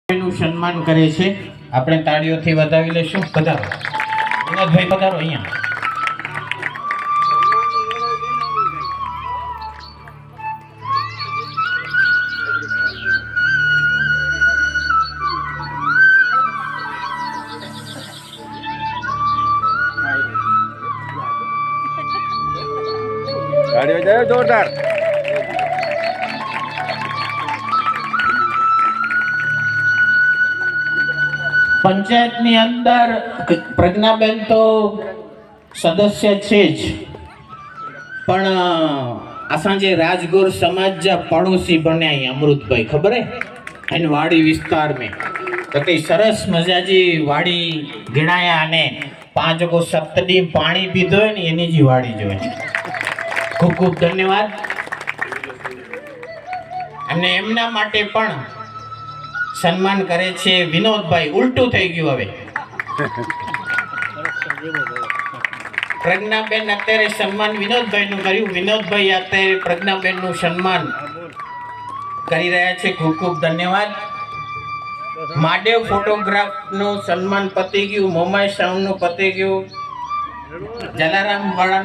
નું સન્માન કરે છે। આપણે તાળીઓથી વધાવી લેશું। પધારો વિનોદભાઈ, પધારો અહીંયા। ગાડીઓ જાય જોરદાર। પંચાયતની અંદર પ્રજ્ઞાબેન તો સદસ્ય છે જ, પણ અસાંजे राजगुर समाज जा पड़ोसी बने अमृतभाई, खबर है इन वाड़ी विस्तार में तो कई सरस मजाजी वाड़ी गिणाया ने 5 को सप्तडी पानी पीधो है ने एनी जी वाड़ी जो है। खूब खूब धन्यवाद। અને એમના માટે પણ સન્માન કરે છે વિનોદભાઈ। ઉલટું થઈ ગયું હવે। પ્રજ્ઞાબેન અત્યારે સન્માન વિનોદભાઈ નું કર્યું, વિનોદભાઈ અત્યારે પ્રજ્ઞાબેન નું સન્માન કરી રહ્યા છે। ખૂબ ખૂબ ધન્યવાદ। મહાદેવ ફોટોગ્રાફ નું સન્માન પતી ગયું, મોમાઈ સાઉન્ડ નું પતી ગયું, જલારામ વાળા